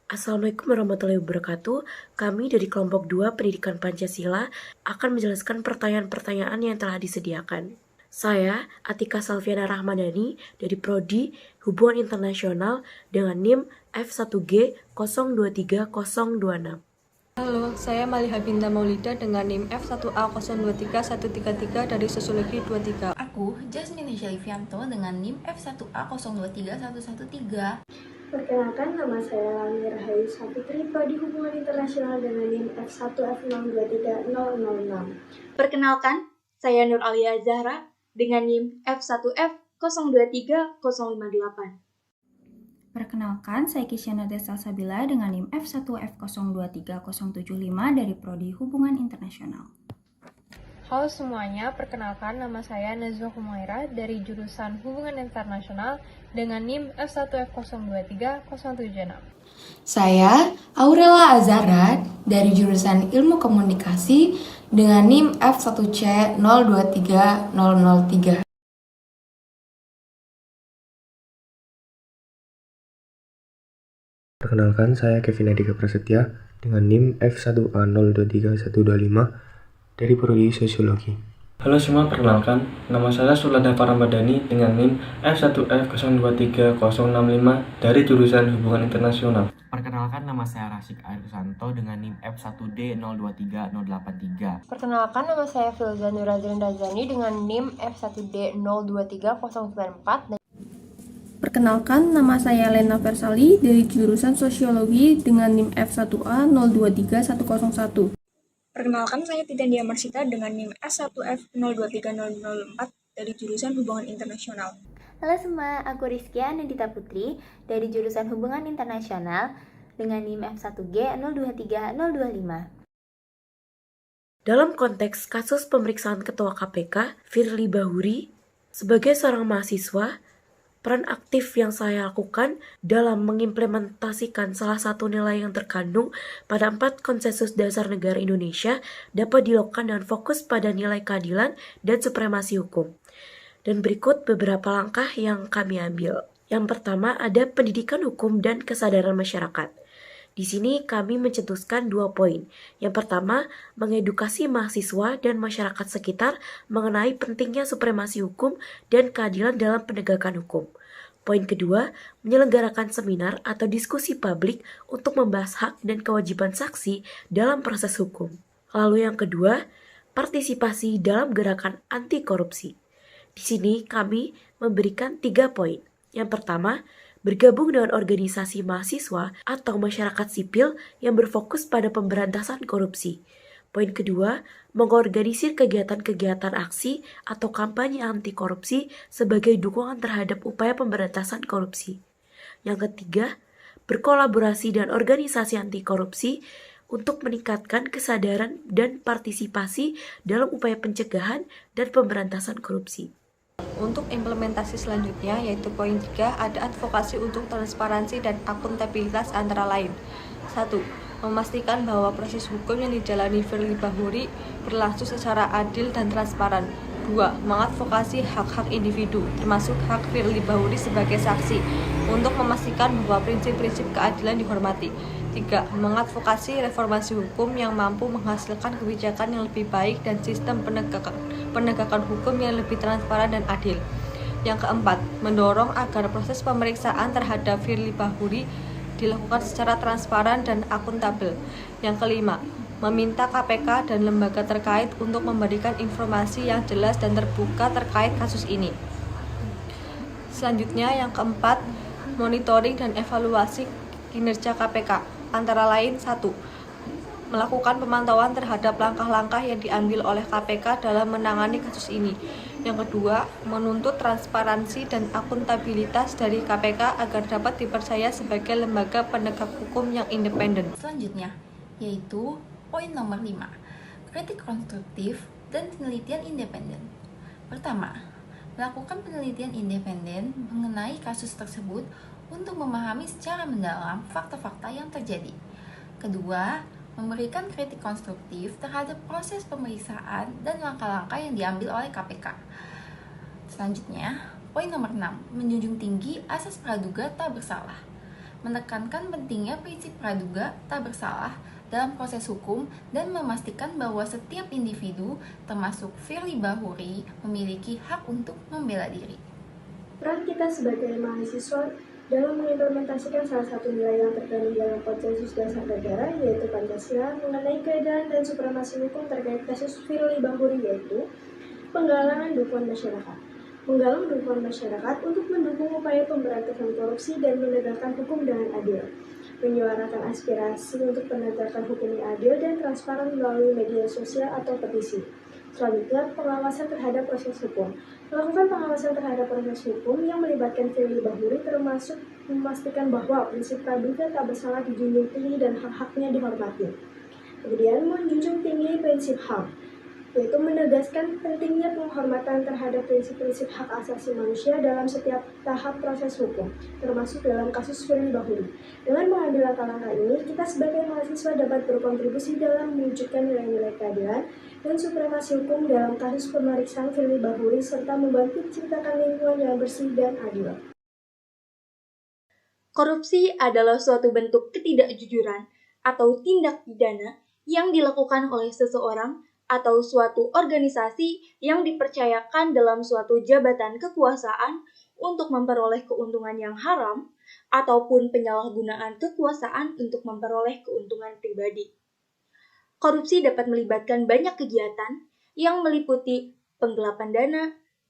Assalamualaikum warahmatullahi wabarakatuh. Kami dari kelompok 2 Pendidikan Pancasila akan menjelaskan pertanyaan-pertanyaan yang telah disediakan. Saya, Atika Salviana Rahmadani dari Prodi Hubungan Internasional dengan NIM F1G 023026. Halo, saya Maliha Binta Maulida dengan NIM F1A 023133 dari Sosiologi 23. Aku, Jasmine Syalifianto dengan NIM F1A 023113. Perkenalkan, nama saya Lani Rahayu Safitri, Prodi Hubungan Internasional dengan NIM F1F023006. Perkenalkan, saya Nur Alia Zahra dengan NIM F1F023058. Perkenalkan, saya Kisyana Salsabila dengan NIM F1F023075 dari Prodi Hubungan Internasional. Halo semuanya, perkenalkan nama saya Nazwa Humaira dari jurusan Hubungan Internasional dengan NIM F1F023076. Saya Aurela Azara dari jurusan Ilmu Komunikasi dengan NIM F1C023003. Perkenalkan, saya Kevin Adika Prasetya dengan NIM F1A023125 dari Prodi Sosiologi. Halo semua, perkenalkan, nama saya Sulada Paramadani dengan NIM F1F023065 dari jurusan Hubungan Internasional. Perkenalkan, nama saya Rasyik Airsanto dengan NIM F1D023083. Perkenalkan, nama saya Filza Nurazrin Razani dengan NIM F1D023094. Perkenalkan, nama saya Lena Versali dari jurusan Sosiologi dengan NIM F1A023101. Perkenalkan, saya Tidandia Marsita dengan NIM S1F023004 dari jurusan Hubungan Internasional. Halo semua, aku Rizkia Nandita Putri dari jurusan Hubungan Internasional dengan NIM F1G023025. Dalam konteks kasus pemeriksaan Ketua KPK, Firly Bahuri, sebagai seorang mahasiswa, peran aktif yang saya lakukan dalam mengimplementasikan salah satu nilai yang terkandung pada 4 konsensus dasar negara Indonesia dapat dilakukan dengan fokus pada nilai keadilan dan supremasi hukum. Dan berikut beberapa langkah yang kami ambil. Yang pertama ada pendidikan hukum dan kesadaran masyarakat. Di sini kami mencetuskan 2 poin. Yang pertama, mengedukasi mahasiswa dan masyarakat sekitar mengenai pentingnya supremasi hukum dan keadilan dalam penegakan hukum. Poin kedua, menyelenggarakan seminar atau diskusi publik untuk membahas hak dan kewajiban saksi dalam proses hukum. Lalu yang kedua, partisipasi dalam gerakan anti korupsi. Di sini kami memberikan 3 poin. Yang pertama, bergabung dengan organisasi mahasiswa atau masyarakat sipil yang berfokus pada pemberantasan korupsi. Poin kedua, mengorganisir kegiatan-kegiatan aksi atau kampanye anti korupsi sebagai dukungan terhadap upaya pemberantasan korupsi. Yang ketiga, berkolaborasi dengan organisasi anti korupsi untuk meningkatkan kesadaran dan partisipasi dalam upaya pencegahan dan pemberantasan korupsi. Untuk implementasi selanjutnya, yaitu poin 3, ada advokasi untuk transparansi dan akuntabilitas antara lain. 1. Memastikan bahwa proses hukum yang dijalani Firly Bahuri berlangsung secara adil dan transparan. 2. Mengadvokasi hak-hak individu, termasuk hak Firly Bahuri sebagai saksi, untuk memastikan bahwa prinsip-prinsip keadilan dihormati. 3. Mengadvokasi reformasi hukum yang mampu menghasilkan kebijakan yang lebih baik dan sistem penegakan hukum yang lebih transparan dan adil. Yang keempat, mendorong agar proses pemeriksaan terhadap Firly Bahuri dilakukan secara transparan dan akuntabel. Yang kelima, meminta KPK dan lembaga terkait untuk memberikan informasi yang jelas dan terbuka terkait kasus ini. Selanjutnya, yang keempat, monitoring dan evaluasi kinerja KPK. Antara lain, 1. Melakukan pemantauan terhadap langkah-langkah yang diambil oleh KPK dalam menangani kasus ini. Yang kedua, menuntut transparansi dan akuntabilitas dari KPK agar dapat dipercaya sebagai lembaga penegak hukum yang independen. Selanjutnya, yaitu poin nomor 5, kritik konstruktif dan penelitian independen. Pertama, melakukan penelitian independen mengenai kasus tersebut untuk memahami secara mendalam fakta-fakta yang terjadi. Kedua, memberikan kritik konstruktif terhadap proses pemeriksaan dan langkah-langkah yang diambil oleh KPK. Selanjutnya, poin nomor 6, menjunjung tinggi asas praduga tak bersalah. menekankan pentingnya prinsip praduga tak bersalah dalam proses hukum dan memastikan bahwa setiap individu, termasuk Firly Bahuri, memiliki hak untuk membela diri. Peran kita sebagai mahasiswa dalam mengimplementasikan salah satu nilai yang terkandung dalam Konsensus Dasar Negara, yaitu Pancasila, mengenai keadilan dan supremasi hukum terkait kasus Firly Bahuri, yaitu penggalangan dukungan masyarakat. Menggalang dukungan masyarakat untuk mendukung upaya pemberantasan korupsi dan menegakkan hukum dengan adil. Menyuarakan aspirasi untuk penegakan hukum yang adil dan transparan melalui media sosial atau petisi. Selanjutnya, pengawasan terhadap proses hukum. Melakukan pengawasan terhadap proses hukum yang melibatkan Firly Bahuri termasuk memastikan bahwa prinsip praduga tak bersalah dijunjung tinggi dan hak-haknya dihormati. Kemudian, menjunjung tinggi prinsip HAM, yaitu menegaskan pentingnya penghormatan terhadap prinsip-prinsip hak asasi manusia dalam setiap tahap proses hukum, termasuk dalam kasus Firly Bahuri. Dengan mengambil langkah-langkah ini, kita sebagai mahasiswa dapat berkontribusi dalam mewujudkan nilai-nilai keadilan dan supremasi hukum dalam kasus pemeriksaan Firly Bahuri, serta membantu menciptakan lingkungan yang bersih dan adil. Korupsi adalah suatu bentuk ketidakjujuran atau tindak pidana yang dilakukan oleh seseorang atau suatu organisasi yang dipercayakan dalam suatu jabatan kekuasaan untuk memperoleh keuntungan yang haram ataupun penyalahgunaan kekuasaan untuk memperoleh keuntungan pribadi. Korupsi dapat melibatkan banyak kegiatan yang meliputi penggelapan dana,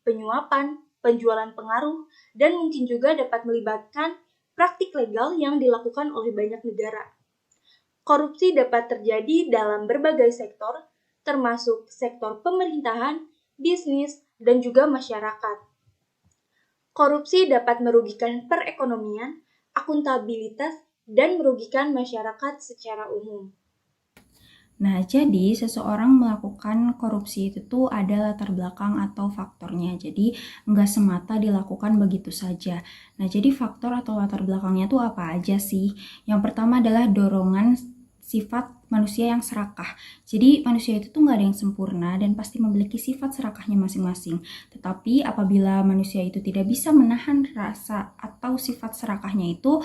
penyuapan, penjualan pengaruh, dan mungkin juga dapat melibatkan praktik legal yang dilakukan oleh banyak negara. Korupsi dapat terjadi dalam berbagai sektor, termasuk sektor pemerintahan, bisnis, dan juga masyarakat. Korupsi dapat merugikan perekonomian, akuntabilitas, dan merugikan masyarakat secara umum. Nah, jadi seseorang melakukan korupsi itu tuh ada latar belakang atau faktornya. Jadi nggak semata dilakukan begitu saja. Nah, jadi faktor atau latar belakangnya tuh apa aja sih? Yang pertama adalah dorongan sifat manusia yang serakah. Jadi manusia itu tuh nggak ada yang sempurna dan pasti memiliki sifat serakahnya masing-masing. Tetapi apabila manusia itu tidak bisa menahan rasa atau sifat serakahnya itu,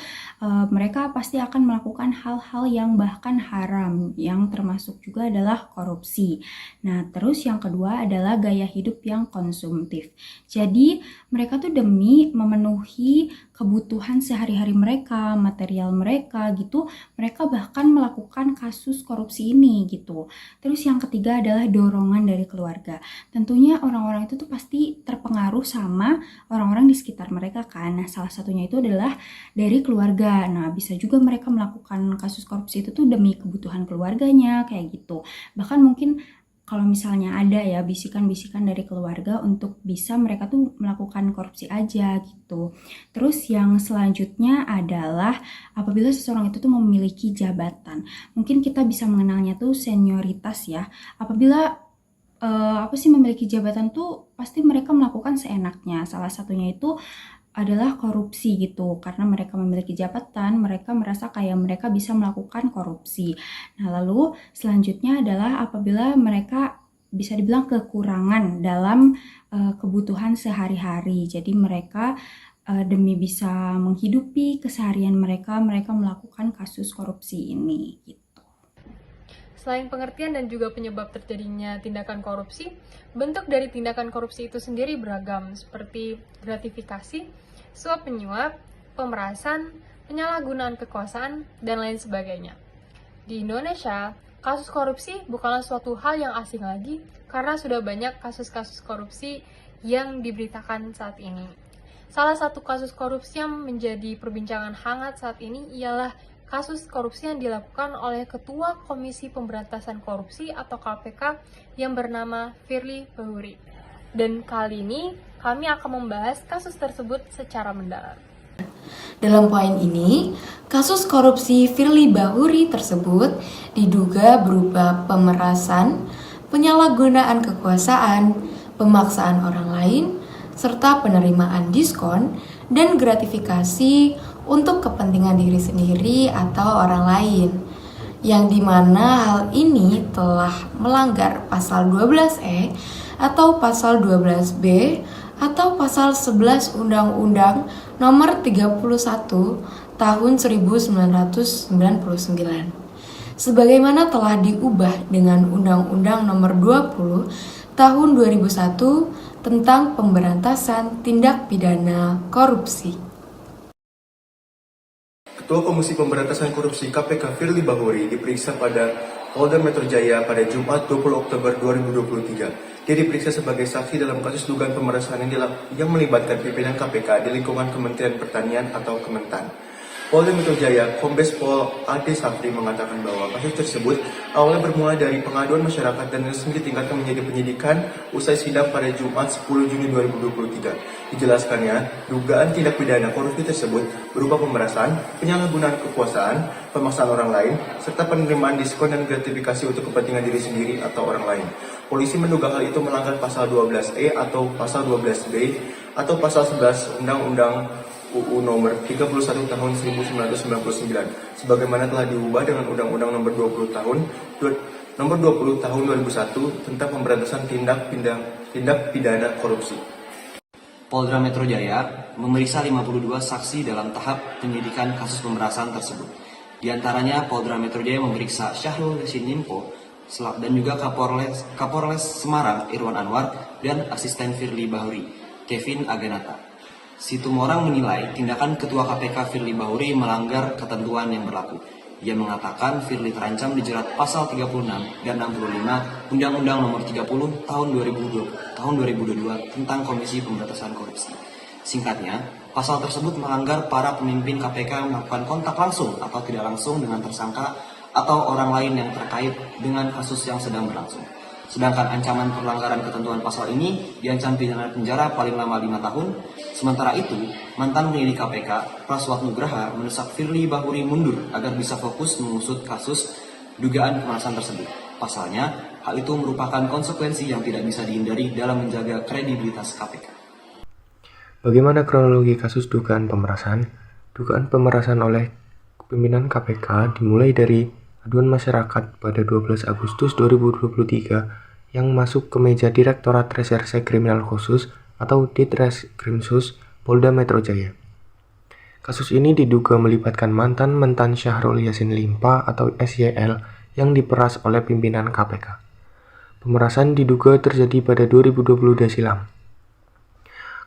mereka pasti akan melakukan hal-hal yang bahkan haram, yang termasuk juga adalah korupsi. Nah, terus yang kedua adalah gaya hidup yang konsumtif. Jadi mereka tuh demi memenuhi kebutuhan sehari-hari mereka, material mereka gitu, mereka bahkan melakukan kasus korupsi ini gitu. Terus yang ketiga adalah dorongan dari keluarga. Tentunya orang-orang itu tuh pasti terpengaruh sama orang-orang di sekitar mereka kan. Nah, salah satunya itu adalah dari keluarga. Nah, bisa juga mereka melakukan kasus korupsi itu tuh demi kebutuhan keluarganya kayak gitu. Bahkan mungkin kalau misalnya ada ya bisikan-bisikan dari keluarga untuk bisa mereka tuh melakukan korupsi aja gitu. Terus yang selanjutnya adalah apabila seseorang itu tuh memiliki jabatan. Mungkin kita bisa mengenalnya tuh senioritas ya. Apabila memiliki jabatan tuh pasti mereka melakukan seenaknya. Salah satunya itu adalah korupsi gitu, karena mereka memiliki jabatan, mereka merasa kayak mereka bisa melakukan korupsi. Nah, lalu selanjutnya adalah apabila mereka bisa dibilang kekurangan dalam kebutuhan sehari-hari. Jadi mereka demi bisa menghidupi keseharian mereka melakukan kasus korupsi ini gitu. Selain pengertian dan juga penyebab terjadinya tindakan korupsi, bentuk dari tindakan korupsi itu sendiri beragam, seperti gratifikasi, suap penyuap, pemerasan, penyalahgunaan kekuasaan, dan lain sebagainya. Di Indonesia, kasus korupsi bukanlah suatu hal yang asing lagi, karena sudah banyak kasus-kasus korupsi yang diberitakan saat ini. Salah satu kasus korupsi yang menjadi perbincangan hangat saat ini ialah kasus korupsi yang dilakukan oleh Ketua Komisi Pemberantasan Korupsi atau KPK yang bernama Firly Bahuri. Dan kali ini kami akan membahas kasus tersebut secara mendalam. Dalam poin ini, kasus korupsi Firly Bahuri tersebut diduga berupa pemerasan, penyalahgunaan kekuasaan, pemaksaan orang lain, serta penerimaan diskon dan gratifikasi untuk kepentingan diri sendiri atau orang lain, yang dimana hal ini telah melanggar pasal 12E atau pasal 12B atau pasal 11 Undang-Undang Nomor 31 tahun 1999. Sebagaimana telah diubah dengan Undang-Undang Nomor 20 Tahun 2001 tentang Pemberantasan Tindak Pidana Korupsi. Ketua Komisi Pemberantasan Korupsi KPK Firly Bahuri diperiksa pada Polda Metro Jaya pada Jumat 20 Oktober 2023. Dia diperiksa sebagai saksi dalam kasus dugaan pemerasan yang melibatkan pimpinan KPK di lingkungan Kementerian Pertanian atau Kementan. Polda Metro Jaya, Kombes Pol Ade Safri mengatakan bahwa kasus tersebut awalnya bermula dari pengaduan masyarakat dan resmi ditingkatkan menjadi penyidikan usai sidang pada Jumat 10 Juni 2023. Dijelaskannya, dugaan tindak pidana korupsi tersebut berupa pemerasan, penyalahgunaan kekuasaan, pemaksaan orang lain, serta penerimaan diskon dan gratifikasi untuk kepentingan diri sendiri atau orang lain. Polisi menduga hal itu melanggar pasal 12E atau pasal 12B atau pasal 11 Undang-Undang UU Nomor 31 Tahun 1999 sebagaimana telah diubah dengan Undang-Undang Nomor 20 Tahun 2001 tentang pemberantasan tindak pidana korupsi. Polda Metro Jaya memeriksa 52 saksi dalam tahap penyidikan kasus pemerasan tersebut. Di antaranya Polda Metro Jaya memeriksa Syahrul Yassin Limpo dan juga Kapolres Semarang Irwan Anwar dan asisten Firly Bahuri Kevin Aganata. Situmorang menilai tindakan Ketua KPK Firly Bahuri melanggar ketentuan yang berlaku. Ia mengatakan Firly terancam dijerat pasal 36 dan 65 Undang-Undang Nomor 30 Tahun 2022 tentang Komisi Pemberantasan Korupsi. Singkatnya, pasal tersebut melanggar para pemimpin KPK melakukan kontak langsung atau tidak langsung dengan tersangka atau orang lain yang terkait dengan kasus yang sedang berlangsung. Sedangkan ancaman pelanggaran ketentuan pasal ini diancam pidana penjara paling lama 5 tahun. Sementara itu, mantan penyidik KPK, Praswat Nugraha, mendesak Firly Bahuri mundur agar bisa fokus mengusut kasus dugaan pemerasan tersebut. Pasalnya, hal itu merupakan konsekuensi yang tidak bisa dihindari dalam menjaga kredibilitas KPK. Bagaimana kronologi kasus dugaan pemerasan? Dugaan pemerasan oleh pimpinan KPK dimulai dari aduan masyarakat pada 12 Agustus 2023 yang masuk ke meja Direktorat Reserse Kriminal Khusus atau Ditreskrimsus Polda Metro Jaya. Kasus ini diduga melibatkan mantan Syahrul Yassin Limpo atau SYL yang diperas oleh pimpinan KPK. Pemerasan diduga terjadi pada 2020 silam.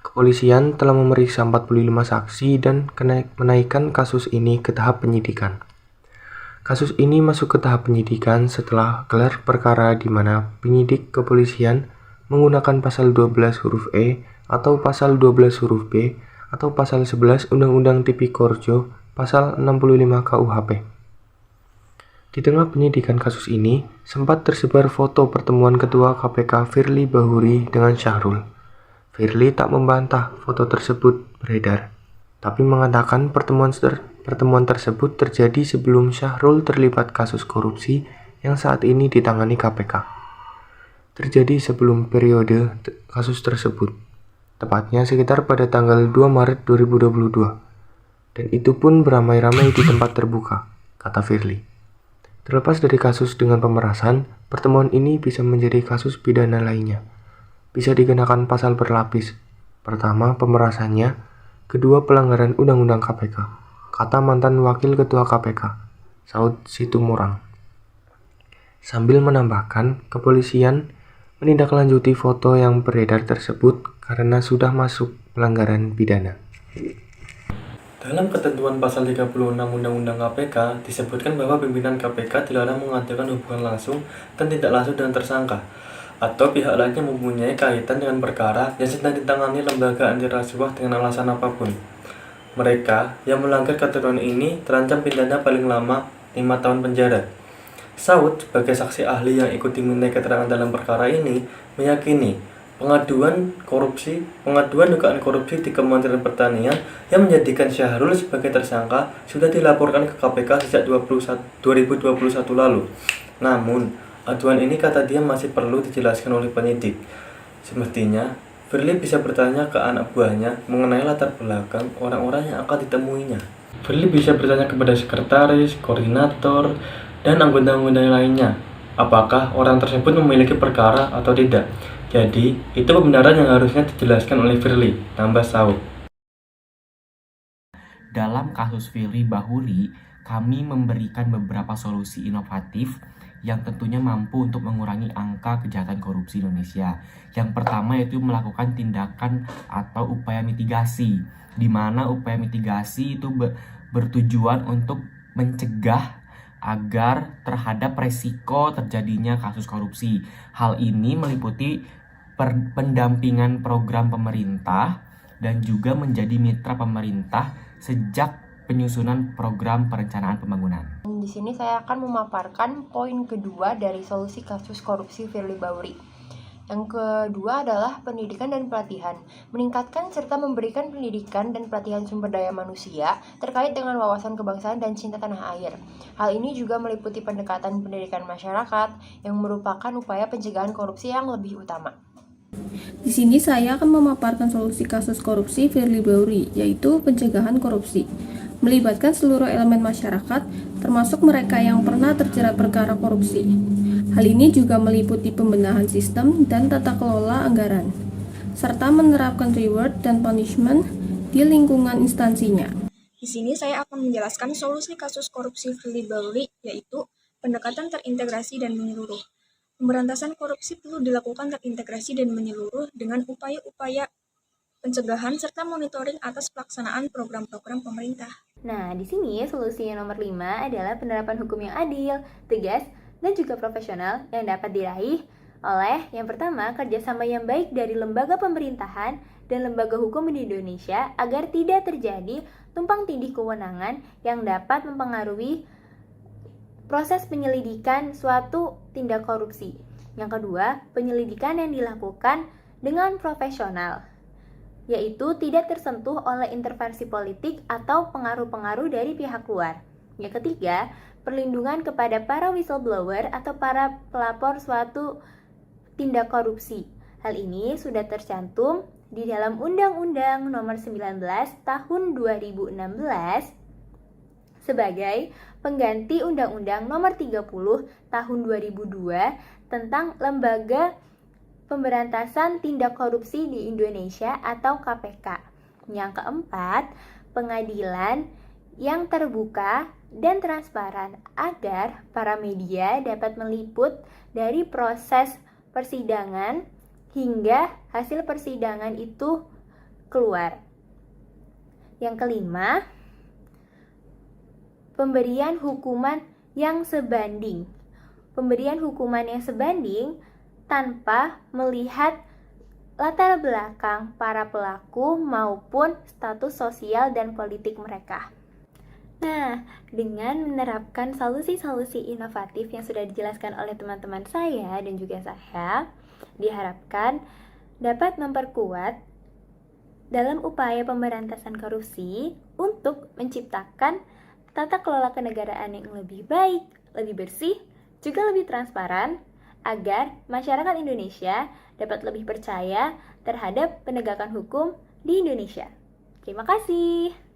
Kepolisian telah memeriksa 45 saksi dan menaikkan kasus ini ke tahap penyidikan. Kasus ini masuk ke tahap penyidikan setelah gelar perkara di mana penyidik kepolisian menggunakan pasal 12 huruf E atau pasal 12 huruf B atau pasal 11 Undang-Undang Tipikorjo pasal 65 KUHP. Di tengah penyidikan kasus ini, sempat tersebar foto pertemuan Ketua KPK Firly Bahuri dengan Syahrul. Firly tak membantah foto tersebut beredar, tapi mengatakan pertemuan tersebut terjadi sebelum Syahrul terlibat kasus korupsi yang saat ini ditangani KPK. Terjadi sebelum periode kasus tersebut, tepatnya sekitar pada tanggal 2 Maret 2022. Dan itu pun beramai-ramai di tempat terbuka, kata Firly. Terlepas dari kasus dengan pemerasan, pertemuan ini bisa menjadi kasus pidana lainnya. Bisa dikenakan pasal berlapis. Pertama, pemerasannya. Kedua, pelanggaran Undang-Undang KPK. Kata mantan Wakil Ketua KPK, Saud Situmorang. Sambil menambahkan, kepolisian menindaklanjuti foto yang beredar tersebut karena sudah masuk pelanggaran pidana. Dalam ketentuan pasal 36 Undang-Undang KPK, disebutkan bahwa pimpinan KPK dilarang mengadakan hubungan langsung dan tidak langsung dengan tersangka, atau pihak lainnya mempunyai kaitan dengan perkara yang sedang ditangani lembaga anti rasuah dengan alasan apapun. Mereka yang melanggar ketentuan ini terancam pidana paling lama 5 tahun penjara. Saud, sebagai saksi ahli yang ikut dimintai keterangan dalam perkara ini, meyakini pengaduan dugaan korupsi di Kementerian Pertanian yang menjadikan Syahrul sebagai tersangka sudah dilaporkan ke KPK sejak 2021 lalu. Namun, aduan ini kata dia masih perlu dijelaskan oleh penyidik. Semestinya, Firly bisa bertanya ke anak buahnya mengenai latar belakang orang-orang yang akan ditemuinya. Firly bisa bertanya kepada sekretaris, koordinator, dan anggota-anggota lainnya, apakah orang tersebut memiliki perkara atau tidak. Jadi, itu kebenaran yang harusnya dijelaskan oleh Firly, tambah Saud. dalam kasus Firly Bahuri, kami memberikan beberapa solusi inovatif yang tentunya mampu untuk mengurangi angka kejahatan korupsi di Indonesia. Yang pertama yaitu melakukan tindakan atau upaya mitigasi, di mana upaya mitigasi itu bertujuan untuk mencegah agar terhadap resiko terjadinya kasus korupsi. Hal ini meliputi pendampingan program pemerintah dan juga menjadi mitra pemerintah sejak penyusunan program perencanaan pembangunan. Di sini saya akan memaparkan poin kedua dari solusi kasus korupsi Firly Bahuri. Yang kedua adalah pendidikan dan pelatihan. Meningkatkan serta memberikan pendidikan dan pelatihan sumber daya manusia terkait dengan wawasan kebangsaan dan cinta tanah air. Hal ini juga meliputi pendekatan pendidikan masyarakat yang merupakan upaya pencegahan korupsi yang lebih utama. Di sini saya akan memaparkan solusi kasus korupsi Firly Bahuri, yaitu pencegahan korupsi. Melibatkan seluruh elemen masyarakat, termasuk mereka yang pernah terjerat perkara korupsi. Hal ini juga meliputi pembenahan sistem dan tata kelola anggaran, serta menerapkan reward dan punishment di lingkungan instansinya. Di sini saya akan menjelaskan solusi kasus korupsi Firly Bahuri, yaitu pendekatan terintegrasi dan menyeluruh. Pemberantasan korupsi perlu dilakukan terintegrasi dan menyeluruh dengan upaya-upaya pencegahan serta monitoring atas pelaksanaan program-program pemerintah. Nah, di sini solusi yang nomor 5 adalah penerapan hukum yang adil, tegas, dan juga profesional yang dapat diraih oleh yang pertama, kerjasama yang baik dari lembaga pemerintahan dan lembaga hukum di Indonesia agar tidak terjadi tumpang tindih kewenangan yang dapat mempengaruhi proses penyelidikan suatu tindak korupsi. Yang kedua, penyelidikan yang dilakukan dengan profesional, yaitu tidak tersentuh oleh intervensi politik atau pengaruh-pengaruh dari pihak luar. Yang ketiga, perlindungan kepada para whistleblower atau para pelapor suatu tindak korupsi. Hal ini sudah tercantum di dalam Undang-Undang Nomor 19 Tahun 2016 sebagai pengganti Undang-Undang Nomor 30 Tahun 2002 tentang Lembaga Pemberantasan Tindak Korupsi di Indonesia atau KPK. Yang keempat, pengadilan yang terbuka dan transparan agar para media dapat meliput dari proses persidangan hingga hasil persidangan itu keluar. Yang kelima, pemberian hukuman yang sebanding. Pemberian hukuman yang sebanding tanpa melihat latar belakang para pelaku maupun status sosial dan politik mereka. Nah, dengan menerapkan solusi-solusi inovatif yang sudah dijelaskan oleh teman-teman saya dan juga saya, diharapkan dapat memperkuat dalam upaya pemberantasan korupsi untuk menciptakan tata kelola kenegaraan yang lebih baik, lebih bersih, juga lebih transparan, agar masyarakat Indonesia dapat lebih percaya terhadap penegakan hukum di Indonesia. Terima kasih.